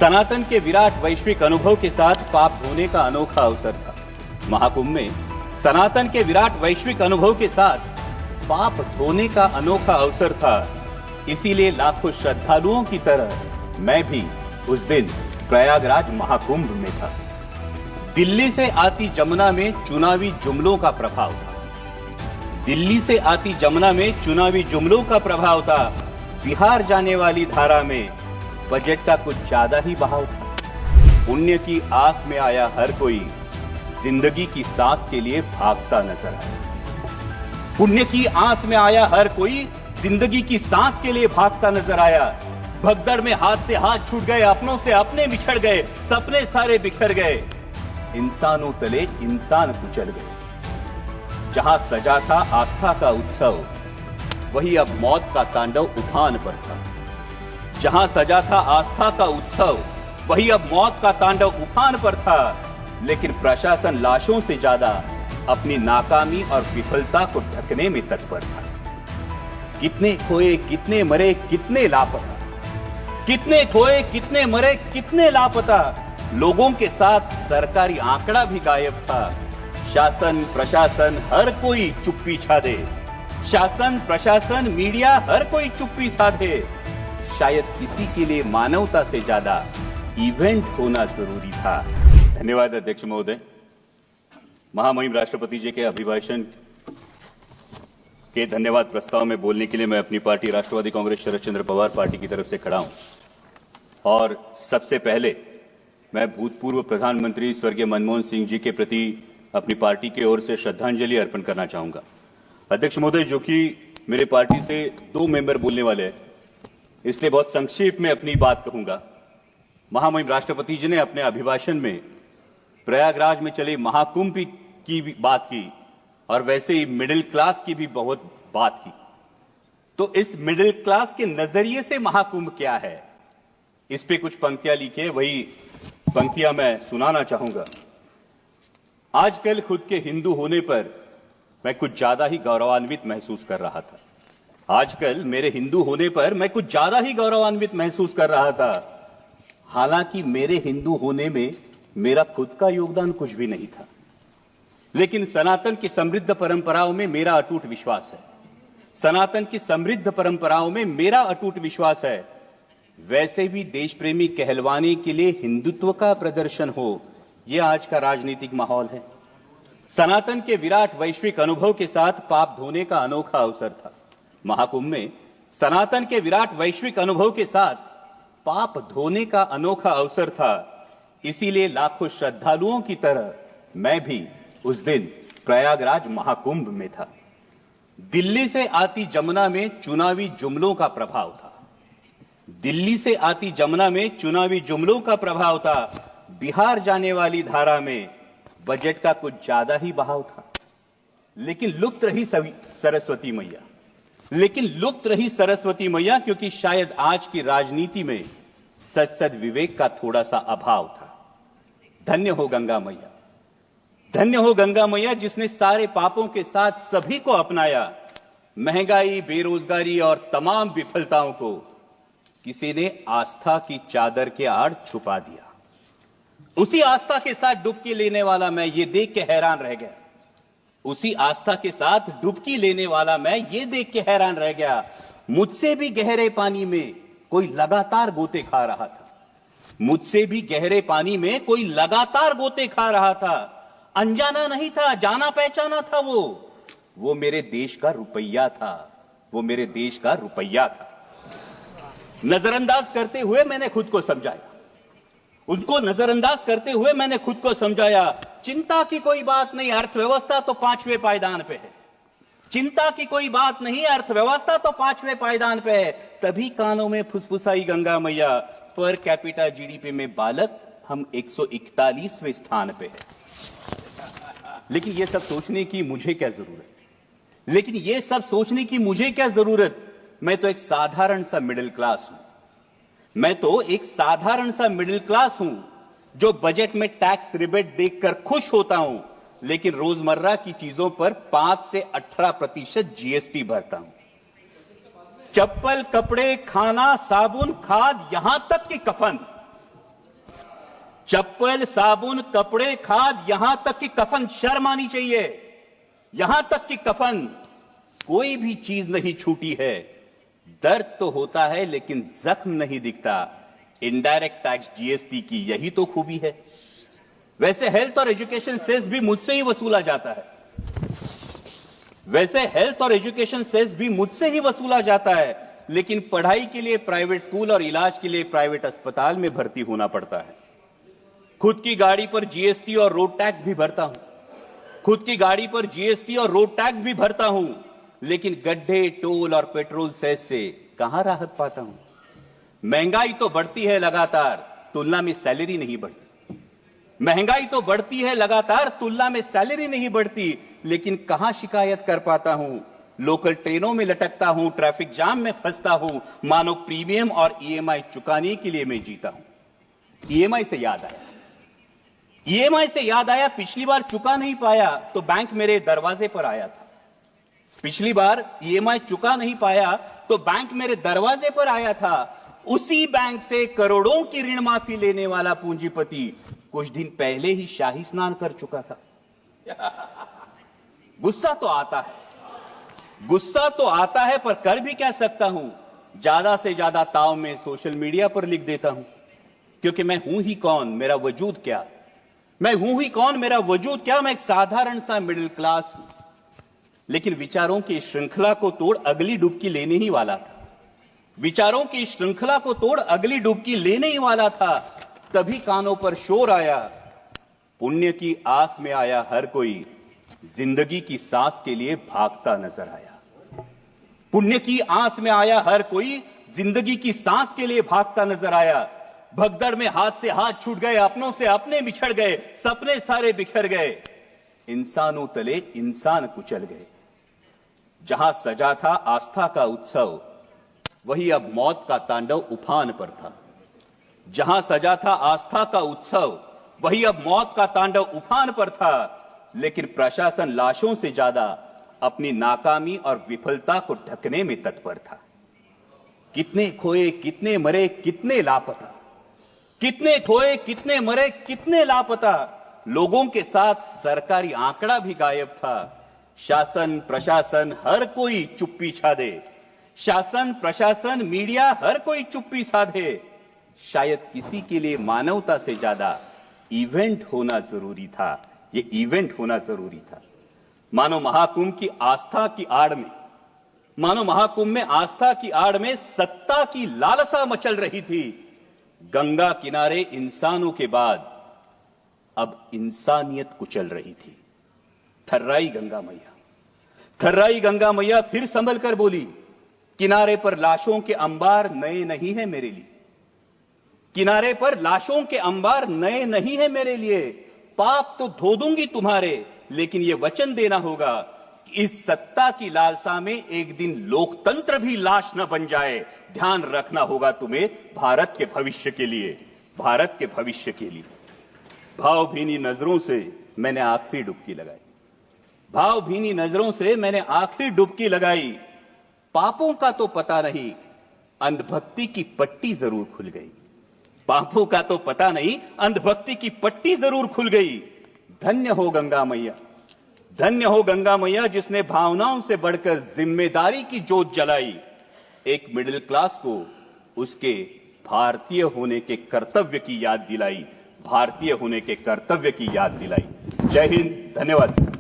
सनातन के विराट वैश्विक अनुभव के साथ पाप धोने का अनोखा अवसर था। महाकुंभ में सनातन के विराट वैश्विक अनुभव के साथ पाप धोने का अनोखा अवसर था। इसीलिए लाखों श्रद्धालुओं की तरह मैं भी उस दिन प्रयागराज महाकुंभ में था। दिल्ली से आती जमुना में चुनावी जुमलों का प्रभाव था। दिल्ली से आती जमुना में चुनावी जुमलों का प्रभाव था। बिहार जाने वाली धारा में बजट का कुछ ज्यादा ही बहाव था। पुण्य की आस में आया हर कोई जिंदगी की सांस के लिए भागता नजर आया। पुण्य की आस में आया हर कोई जिंदगी की सांस के लिए भागता नजर आया। भगदड़ में हाथ से हाथ छूट गए, अपनों से अपने बिछड़ गए, सपने सारे बिखर गए, इंसानों तले इंसान कुचल गए। जहां सजा था आस्था का उत्सव, वही अब मौत का तांडव उफान पर था। जहां सजा था आस्था का उत्सव, वही अब मौत का तांडव उफान पर था। लेकिन प्रशासन लाशों से ज्यादा अपनी नाकामी और विफलता को ढकने में तत्पर था। कितने खोए, कितने मरे, कितने लापता, कितने खोए, कितने मरे, कितने लापता। लोगों के साथ सरकारी आंकड़ा भी गायब था। शासन प्रशासन हर कोई चुप्पी छादे। शासन प्रशासन मीडिया हर कोई चुप्पी साधे। शायद किसी के लिए मानवता से ज्यादा इवेंट होना जरूरी था। धन्यवाद अध्यक्ष महोदय। महामहिम राष्ट्रपति जी के अभिभाषण के धन्यवाद प्रस्ताव में बोलने के लिए मैं अपनी पार्टी राष्ट्रवादी कांग्रेस शरद चंद्र पवार पार्टी की तरफ से खड़ा हूं। और सबसे पहले मैं भूतपूर्व प्रधानमंत्री स्वर्गीय मनमोहन सिंह जी के प्रति अपनी पार्टी की ओर से श्रद्धांजलि अर्पण करना चाहूंगा। अध्यक्ष महोदय, जो कि मेरे पार्टी से 2 मेंबर बोलने वाले हैं, इसलिए बहुत संक्षेप में अपनी बात कहूंगा। महामहिम राष्ट्रपति जी ने अपने अभिभाषण में प्रयागराज में चले महाकुंभ की भी बात की और वैसे ही मिडिल क्लास की भी बहुत बात की। तो इस मिडिल क्लास के नजरिए से महाकुंभ क्या है, इस पे कुछ पंक्तियां लिखी है, वही पंक्तियां मैं सुनाना चाहूंगा। आजकल खुद के हिंदू होने पर मैं कुछ ज्यादा ही गौरवान्वित महसूस कर रहा था। आजकल मेरे हिंदू होने पर मैं कुछ ज्यादा ही गौरवान्वित महसूस कर रहा था। हालांकि मेरे हिंदू होने में मेरा खुद का योगदान कुछ भी नहीं था, लेकिन सनातन की समृद्ध परंपराओं में मेरा अटूट विश्वास है। सनातन की समृद्ध परंपराओं में मेरा अटूट विश्वास है। वैसे भी देश प्रेमी कहलवाने के लिए हिंदुत्व का प्रदर्शन हो, यह आज का राजनीतिक माहौल है। सनातन के विराट वैश्विक अनुभव के साथ पाप धोने का अनोखा अवसर था। महाकुंभ में सनातन के विराट वैश्विक अनुभव के साथ पाप धोने का अनोखा अवसर था। इसीलिए लाखों श्रद्धालुओं की तरह मैं भी उस दिन प्रयागराज महाकुंभ में था। दिल्ली से आती जमुना में चुनावी जुमलों का प्रभाव था। दिल्ली से आती जमुना में चुनावी जुमलों का प्रभाव था। बिहार जाने वाली धारा में बजट का कुछ ज्यादा ही बहाव था। लेकिन लुप्त रही सरस्वती मैया, क्योंकि शायद आज की राजनीति में सद विवेक का थोड़ा सा अभाव था। धन्य हो गंगा मैया, धन्य हो गंगा मैया, जिसने सारे पापों के साथ सभी को अपनाया। महंगाई, बेरोजगारी और तमाम विफलताओं को किसी ने आस्था की चादर के आड़ छुपा दिया। उसी आस्था के साथ डुबकी लेने वाला मैं ये देख के हैरान रह गया। उसी आस्था के साथ डुबकी लेने वाला मैं ये देख के हैरान रह गया। मुझसे भी गहरे पानी में कोई लगातार गोते खा रहा था। मुझसे भी गहरे पानी में कोई लगातार गोते खा रहा था। अनजाना नहीं था, जाना पहचाना था। वो मेरे देश का रुपया था। वो मेरे देश का रुपया था। नजरअंदाज करते हुए मैंने खुद को समझाया। उनको नजरअंदाज करते हुए मैंने खुद को समझाया। चिंता की कोई बात नहीं, अर्थव्यवस्था तो 5वें पायदान पे है। चिंता की कोई बात नहीं, अर्थव्यवस्था तो 5वें पायदान पे है। तभी कानों में फुसफुसाई गंगा मैया, पर कैपिटा जीडीपी में बालक हम 141वें स्थान पे है। लेकिन ये सब सोचने की मुझे क्या जरूरत? मैं तो एक साधारण सा मिडिल क्लास हूं। जो बजट में टैक्स रिबेट देखकर खुश होता हूं, लेकिन रोजमर्रा की चीजों पर 5 से 18% जीएसटी भरता हूं। चप्पल, कपड़े, खाना, साबुन, खाद, यहां तक कि कफन चप्पल, साबुन, कपड़े, खाद, यहां तक कि कफन शर्म आनी चाहिए। यहां तक कि कफन, कोई भी चीज नहीं छूटी है। दर्द तो होता है लेकिन जख्म नहीं दिखता। इनडायरेक्ट टैक्स जीएसटी की यही तो खूबी है। वैसे हेल्थ और एजुकेशन सेस भी मुझसे ही वसूला जाता है। लेकिन पढ़ाई के लिए प्राइवेट स्कूल और इलाज के लिए प्राइवेट अस्पताल में भर्ती होना पड़ता है। खुद की गाड़ी पर जीएसटी और रोड टैक्स भी भरता हूं। लेकिन गड्ढे, टोल और पेट्रोल सेस से कहां राहत पाता हूं। महंगाई तो बढ़ती है लगातार, तुलना में सैलरी नहीं बढ़ती। लेकिन कहां शिकायत कर पाता हूं। लोकल ट्रेनों में लटकता हूं, ट्रैफिक जाम में फंसता हूं। मानो प्रीमियम और ईएमआई चुकाने के लिए मैं जीता हूं। ईएमआई से याद आया, पिछली बार चुका नहीं पाया तो बैंक मेरे दरवाजे पर आया था। उसी बैंक से करोड़ों की ऋण माफी लेने वाला पूंजीपति कुछ दिन पहले ही शाही स्नान कर चुका था। गुस्सा तो आता है पर कर भी क्या सकता हूं। ज्यादा से ज्यादा ताव में सोशल मीडिया पर लिख देता हूं, क्योंकि मैं हूं ही कौन, मेरा वजूद क्या। मैं एक साधारण सा मिडिल क्लास हूं। लेकिन विचारों की श्रृंखला को तोड़ अगली डुबकी लेने ही वाला था। तभी कानों पर शोर आया, पुण्य की आस में आया हर कोई, जिंदगी की सांस के लिए भागता नजर आया। भगदड़ में हाथ से हाथ छूट गए, अपनों से अपने बिछड़ गए, सपने सारे बिखर गए, इंसानों तले इंसान कुचल गए। जहां सजा था आस्था का उत्सव, वही अब मौत का तांडव उफान पर था। लेकिन प्रशासन लाशों से ज्यादा अपनी नाकामी और विफलता को ढकने में तत्पर था। कितने खोए, कितने मरे, कितने लापता। लोगों के साथ सरकारी आंकड़ा भी गायब था। शासन, प्रशासन, हर कोई चुप्पी मीडिया, हर कोई चुप्पी साधे। शायद किसी के लिए मानवता से ज्यादा इवेंट होना जरूरी था। मानो महाकुंभ में आस्था की आड़ में सत्ता की लालसा मचल रही थी। गंगा किनारे इंसानों के बाद अब इंसानियत कुचल रही थी। थर्राई गंगा मैया फिर संभल कर बोली, किनारे पर लाशों के अंबार नए नहीं है मेरे लिए। पाप तो धो दूंगी तुम्हारे, लेकिन यह वचन देना होगा कि इस सत्ता की लालसा में एक दिन लोकतंत्र भी लाश न बन जाए। ध्यान रखना होगा तुम्हें भारत के भविष्य के लिए। भावभीनी नजरों से मैंने आखिरी डुबकी लगाई। पापों का तो पता नहीं, अंधभक्ति की पट्टी जरूर खुल गई। धन्य हो गंगा मैया, जिसने भावनाओं से बढ़कर जिम्मेदारी की जोत जलाई। एक मिडिल क्लास को उसके भारतीय होने के कर्तव्य की याद दिलाई। जय हिंद, धन्यवाद।